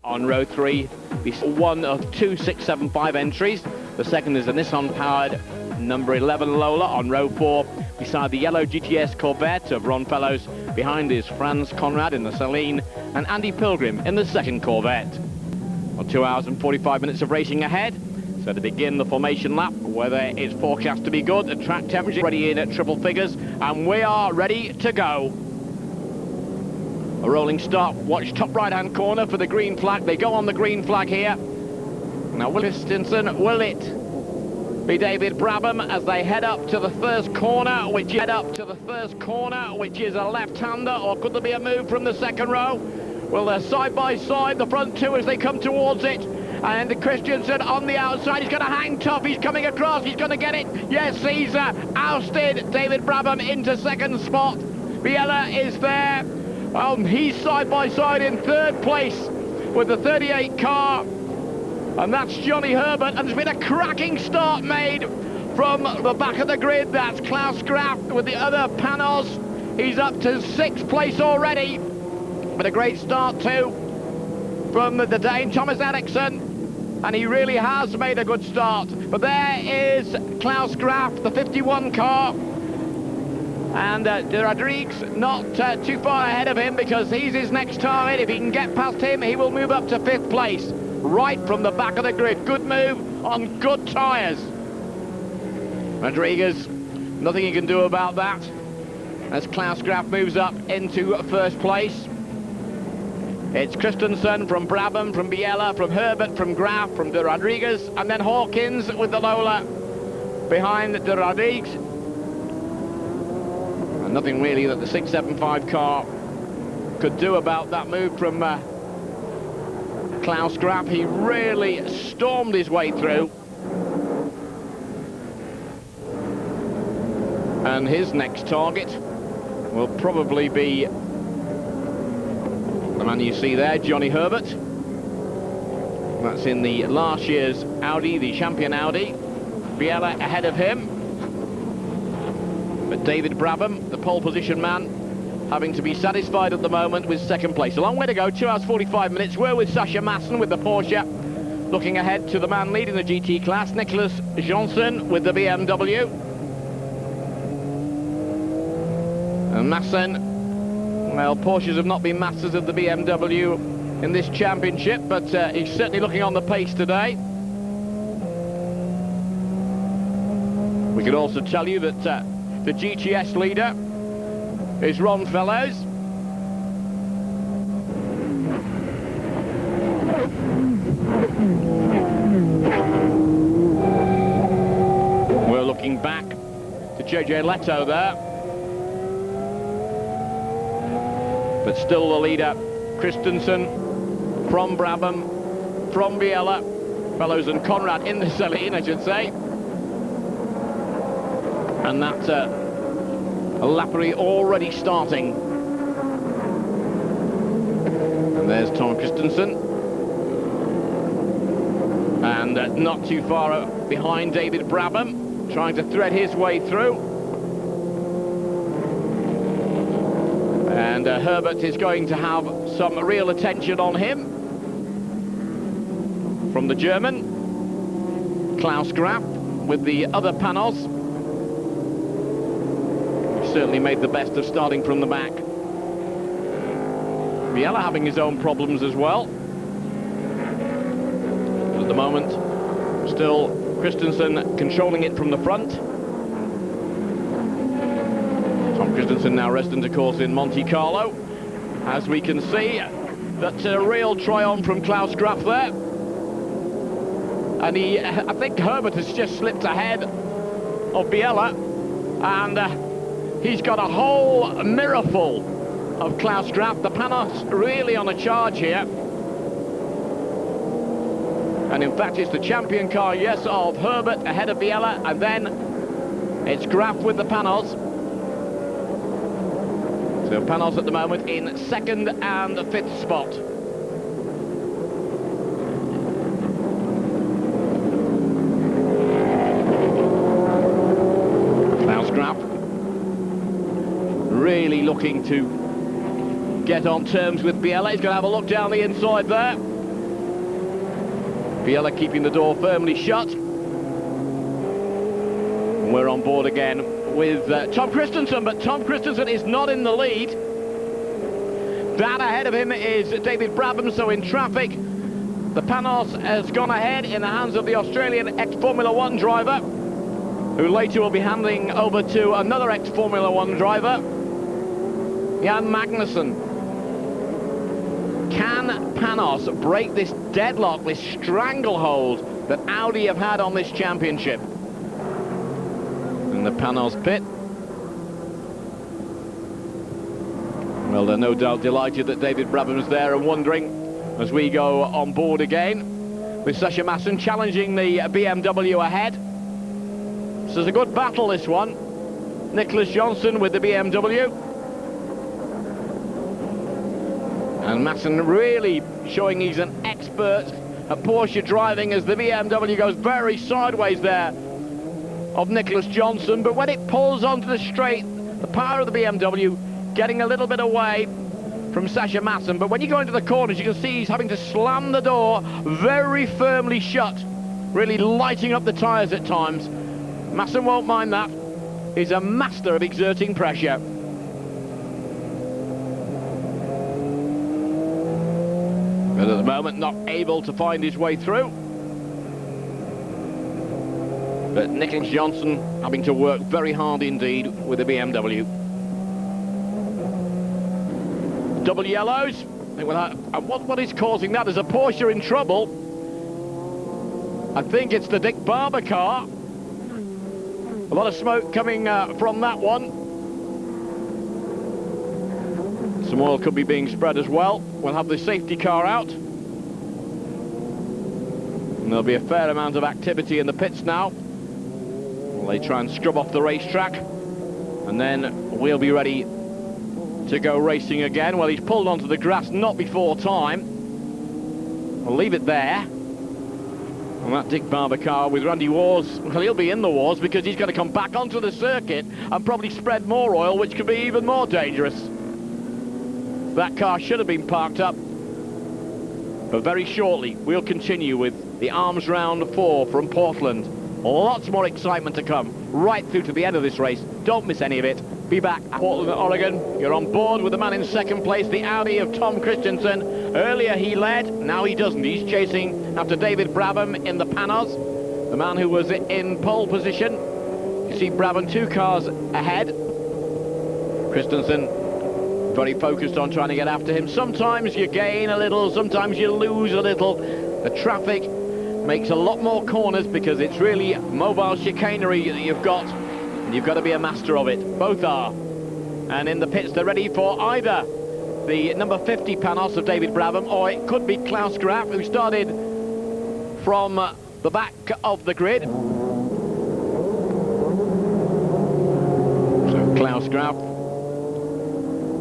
On row 3, one of 2 675 entries. The second is a Nissan-powered number 11 Lola on row 4, beside the yellow GTS Corvette of Ron Fellows. Behind is Franz Conrad in the Celine and Andy Pilgrim in the second Corvette. Well, 2 hours and 45 minutes of racing ahead. So to begin the formation lap, weather is forecast to be good. The track temperature ready in at triple figures, and we are ready to go. A rolling start. Watch top right-hand corner for the green flag. They go on the green flag here. Now, will it be David Brabham as they head up to the first corner, which is a left-hander, or could there be a move from the second row? Well, they're side by side, the front two as they come towards it. And Christensen on the outside, he's going to hang tough, he's coming across, he's going to get it. Yes, he's ousted David Brabham into second spot. Biella is there. He's side by side in third place with the 38 car. And that's Johnny Herbert, and there's been a cracking start made from the back of the grid. That's Klaus Graf with the other Panos. He's up to 6th place already. But a great start too from the Dane, Thomas Eriksson. And he really has made a good start. But there is Klaus Graf, the 51 car. And De Rodriguez not too far ahead of him, because he's his next target. If he can get past him, he will move up to 5th place. Right from the back of the grid. Good move on good tyres. Rodriguez, nothing he can do about that, as Klaus Graf moves up into 1st place. It's Christensen from Brabham, from Biella, from Herbert, from Graf, from De Rodriguez, and then Hawkins with the Lola behind De Rodriguez. And nothing really that the 675 car could do about that move from Klaus Graf. He really stormed his way through. And his next target will probably be the man you see there, Johnny Herbert. That's in the last year's Audi, the champion Audi. Biella ahead of him. But David Brabham, the pole position man, having to be satisfied at the moment with 2nd place. A long way to go, 2 hours 45 minutes. We're with Sascha Maassen with the Porsche. Looking ahead to the man leading the GT class, Nicholas Johnson with the BMW. And Maassen, well, Porsches have not been masters of the BMW in this championship, but he's certainly looking on the pace today. We could also tell you that the GTS leader is Ron Fellows. We're looking back to JJ Leto there. But still the leader, Christensen, from Brabham, from Biella, Fellows and Conrad in the Celine, I should say. And that's a Lappery already starting. And there's Tom Christensen. And not too far behind David Brabham, trying to thread his way through. And Herbert is going to have some real attention on him from the German. Klaus Graf with the other Panos. Certainly made the best of starting from the back. Biella having his own problems as well. But at the moment, still Christensen controlling it from the front. Tom Christensen now resident, of course, in Monte Carlo. As we can see, that's a real triumph from Klaus Graf there. And I think Herbert has just slipped ahead of Biella. And he's got a whole mirror full of Klaus Graf. The Panos really on a charge here. And in fact, it's the champion car, yes, of Herbert ahead of Biella, and then it's Graf with the Panos. So Panos at the moment in 2nd and 5th spot. Klaus Graf really looking to get on terms with Biella. He's going to have a look down the inside there. Biella keeping the door firmly shut. And we're on board again with Tom Christensen, but Tom Christensen is not in the lead. That ahead of him is David Brabham, so in traffic. The Panos has gone ahead in the hands of the Australian ex-Formula 1 driver, who later will be handing over to another ex-Formula 1 driver, Jan Magnussen. Can Panos break this deadlock, this stranglehold that Audi have had on this championship? In the Panos pit. Well, they're no doubt delighted that David Brabham's there and wondering as we go on board again with Sasha Masson challenging the BMW ahead. So it's a good battle, this one. Nicholas Johnson with the BMW. And Masson really showing he's an expert at Porsche driving as the BMW goes very sideways there of Nicholas Johnson. But when it pulls onto the straight, the power of the BMW getting a little bit away from Sasha Masson. But when you go into the corners, you can see he's having to slam the door very firmly shut, really lighting up the tyres at times. Masson won't mind that. He's a master of exerting pressure. But at the moment, not able to find his way through. But Nicholas Johnson having to work very hard indeed with the BMW. Double yellows. What is causing that? Is a Porsche in trouble? I think it's the Dick Barber car. A lot of smoke coming from that one. Some oil could be being spread as well. We'll have the safety car out. And there'll be a fair amount of activity in the pits now. They try and scrub off the racetrack. And then we'll be ready to go racing again. Well, he's pulled onto the grass not before time. I'll leave it there. And that Dick Barber car with Randy Wars, well, he'll be in the wars because he's going to come back onto the circuit and probably spread more oil, which could be even more dangerous. That car should have been parked up. But very shortly, we'll continue with the ALMS Round 4 from Portland. Lots more excitement to come right through to the end of this race. Don't miss any of it. Be back at Portland, Oregon. You're on board with the man in second place, the Audi of Tom Christensen. Earlier he led, now he doesn't. He's chasing after David Brabham in the Panos, the man who was in pole position. You see Brabham 2 cars ahead. Christensen very focused on trying to get after him. Sometimes you gain a little, sometimes you lose a little. The traffic makes a lot more corners because it's really mobile chicanery that you've got. And you've got to be a master of it. Both are. And in the pits, they're ready for either the number 50 Panos of David Brabham, or it could be Klaus Graf, who started from the back of the grid. So Klaus Graf,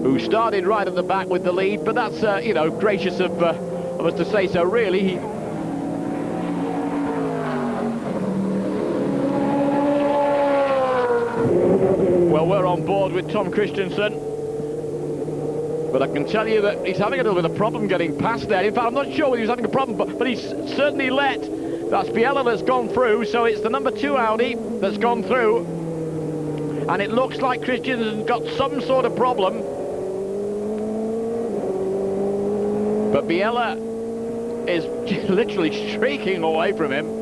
who started right at the back with the lead, but that's, you know, gracious of us to say so, really. Well, we're on board with Tom Christensen, but I can tell you that he's having a little bit of problem getting past there. In fact, I'm not sure whether he's having a problem, but he's certainly let. That's Biella that's gone through, so it's the number 2 Audi that's gone through. And it looks like Christensen's got some sort of problem. But Biella is literally streaking away from him.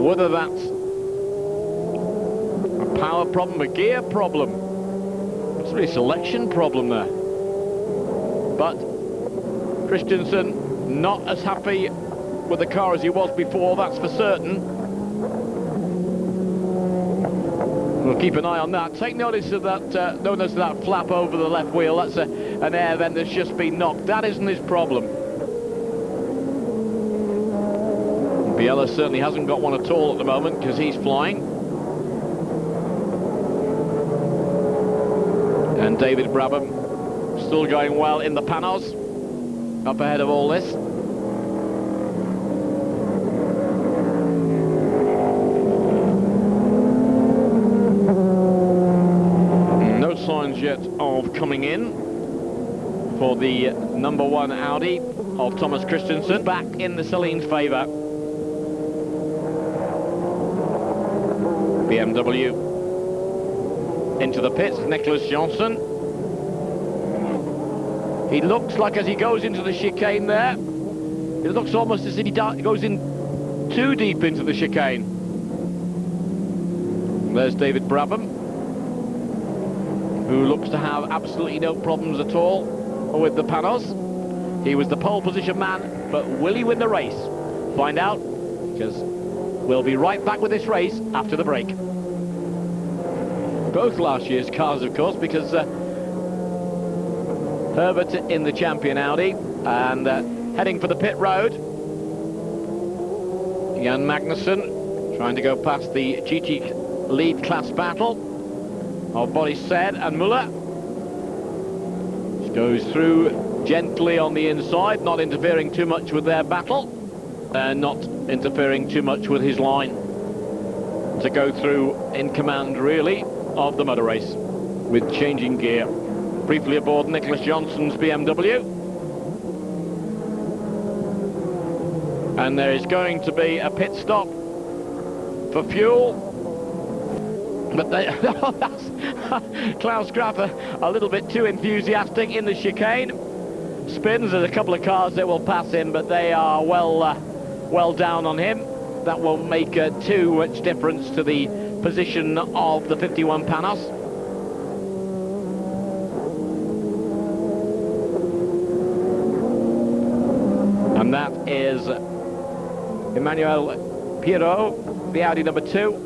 Whether that's a power problem, a gear problem, it's really a selection problem there. But Christensen not as happy with the car as he was before, that's for certain. We'll keep an eye on that. Take notice of that, notice of that flap over the left wheel. That's an air vent that's just been knocked. That isn't his problem. Biella certainly hasn't got one at all at the moment because he's flying. And David Brabham still going well in the Panos, up ahead of all this. No signs yet of coming in. for the number 1 Audi of Thomas Christensen, back in the Celine's favour. BMW into the pits, Nicholas Johnson. He looks like, as he goes into the chicane there, it looks almost as if he goes in too deep into the chicane. There's David Brabham, who looks to have absolutely no problems at all with the Panos. He was the pole position man, but will he win the race? Find out, because we'll be right back with this race after the break. Both last year's cars, of course, because Herbert in the champion Audi, and heading for the pit road, Jan Magnussen trying to go past the GT lead class battle of Boris Said and Muller. Just goes through gently on the inside, not interfering too much with their battle, and not interfering too much with his line, to go through in command, really, of the motor race with changing gear. Briefly aboard Nicholas Johnson's BMW. And there is going to be a pit stop for fuel. But Klaus Graf a little bit too enthusiastic in the chicane. Spins, there's a couple of cars that will pass him, but they are well down on him. That won't make too much difference to the position of the 51 Panos. And that is Emmanuel Pirot, the Audi number 2.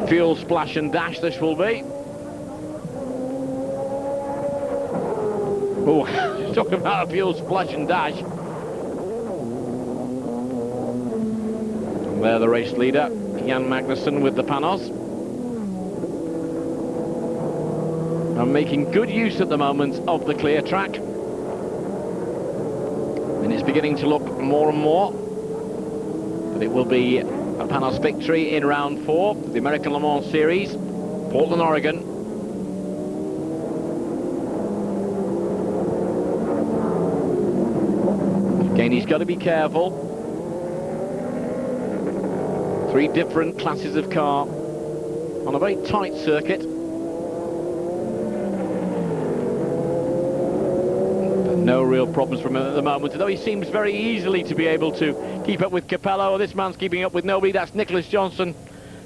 Fuel splash and dash this will be. Oh, talking about a fuel splash and dash. And there the race leader, Jan Magnussen with the Panos. And making good use at the moment of the clear track. And it's beginning to look more and more that it will be a Panos victory in round 4, the American Le Mans Series, Portland, Oregon. Again, he's got to be careful. 3 different classes of car on a very tight circuit. No real problems from him at the moment, although he seems very easily to be able to keep up with Capello. This man's keeping up with nobody. That's Nicholas Johnson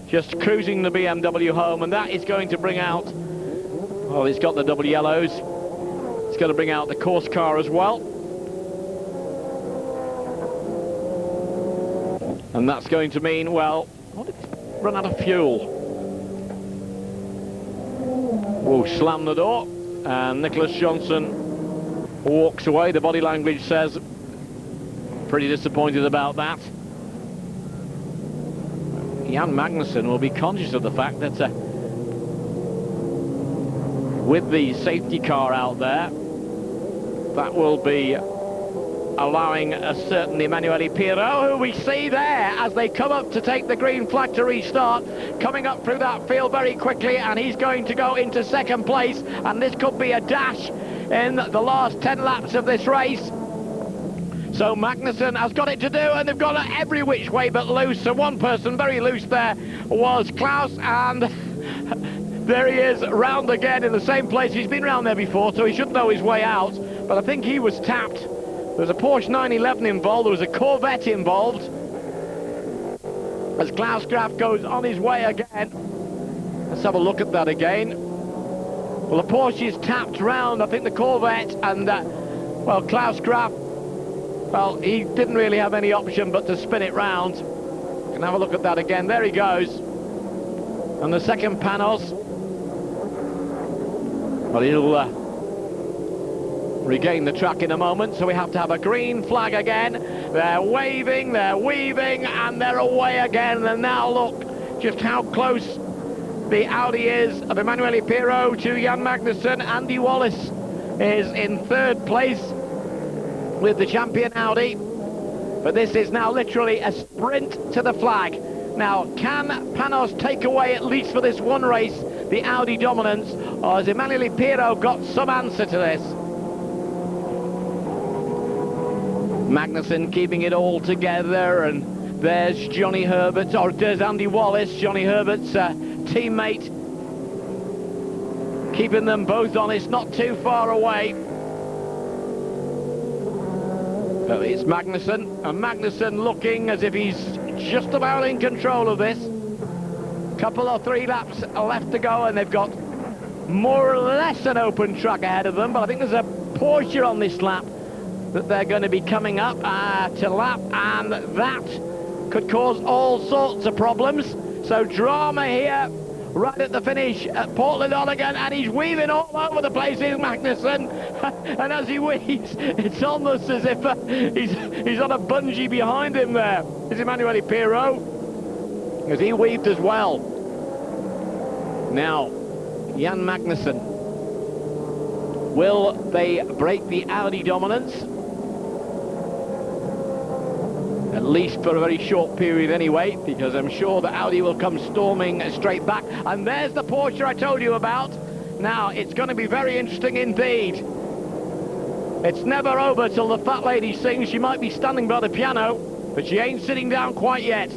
just cruising the BMW home, and that is going to bring out, oh, he's got the double yellows. It's going to bring out the course car as well. And that's going to mean, well, what did it run out of fuel? We'll slam the door, and Nicholas Johnson walks away. The body language says pretty disappointed about that. Jan Magnussen will be conscious of the fact that with the safety car out there, that will be allowing a certain Emmanuel Pirot, who we see there as they come up to take the green flag to restart, coming up through that field very quickly, and he's going to go into second place, and this could be a dash in the last 10 laps of this race. So Magnussen has got it to do, and they've got it every which way but loose. So one person very loose there was Klaus, and there he is, round again in the same place. He's been round there before, so he should know his way out, but I think he was tapped. There was a Porsche 911 involved, there was a Corvette involved, as Klaus Graf goes on his way again. Let's have a look at that again. Well, the Porsche is tapped round, I think the Corvette, and, well, Klaus Graf, well, he didn't really have any option but to spin it round. You can have a look at that again. There he goes. And the second Panos, well, he'll regain the track in a moment, so we have to have a green flag again. They're waving, they're weaving, and they're away again. And now look just how close the Audi is of Emmanuel Pirot to Jan Magnussen. Andy Wallace is in 3rd place with the champion Audi, but this is now literally a sprint to the flag. Now, can Panos take away, at least for this one race, the Audi dominance, or has Emanuele Pirro got some answer to this? Magnussen keeping it all together, and there's Johnny Herbert, or there's Andy Wallace, Johnny Herbert's teammate, keeping them both honest, not too far away. But it's Magnussen, and Magnussen looking as if he's just about in control of this. Couple or 3 laps left to go, and they've got more or less an open track ahead of them, but I think there's a Porsche on this lap that they're going to be coming up to lap, and that could cause all sorts of problems. So drama here right at the finish at Portland, Oregon, and he's weaving all over the place, is Magnussen. And as he weaves, it's almost as if he's on a bungee behind him there. Is Emanuele Pirro, as he weaved as well. Now, Jan Magnussen, will they break the Audi dominance? At least for a very short period anyway, because I'm sure that Audi will come storming straight back. And there's the Porsche I told you about. Now, it's going to be very interesting indeed. It's never over till the fat lady sings. She might be standing by the piano, but she ain't sitting down quite yet.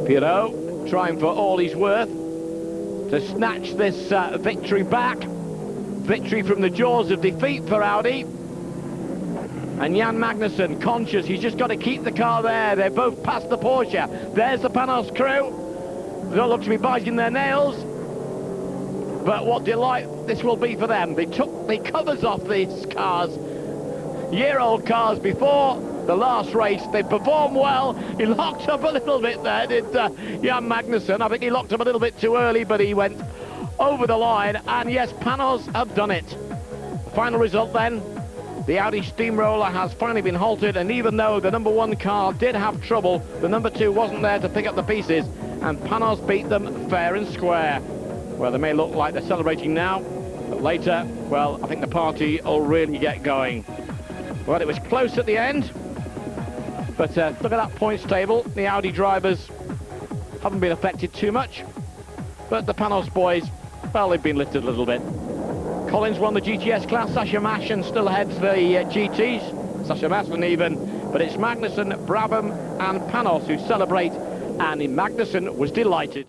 Pirro trying for all he's worth to snatch this victory back. Victory from the jaws of defeat for Audi. And Jan Magnussen, conscious, he's just got to keep the car there. They're both past the Porsche. There's the Panos crew. They don't look to be biting their nails. But what delight this will be for them. They took the covers off these cars, year-old cars, before the last race. They performed well. He locked up a little bit there, did Jan Magnussen. I think he locked up a little bit too early, but he went over the line. And yes, Panos have done it. Final result then. The Audi steamroller has finally been halted, and even though the number 1 car did have trouble, the number 2 wasn't there to pick up the pieces, and Panos beat them fair and square. Well, they may look like they're celebrating now, but later, well, I think the party will really get going. Well, it was close at the end, but look at that points table. The Audi drivers haven't been affected too much, but the Panos boys, well, they've been lifted a little bit. Collins won the GTS class, Sasha Mashin still heads the GTs, Sasha Mashin even, but it's Magnussen, Brabham and Panos who celebrate, and Magnussen was delighted.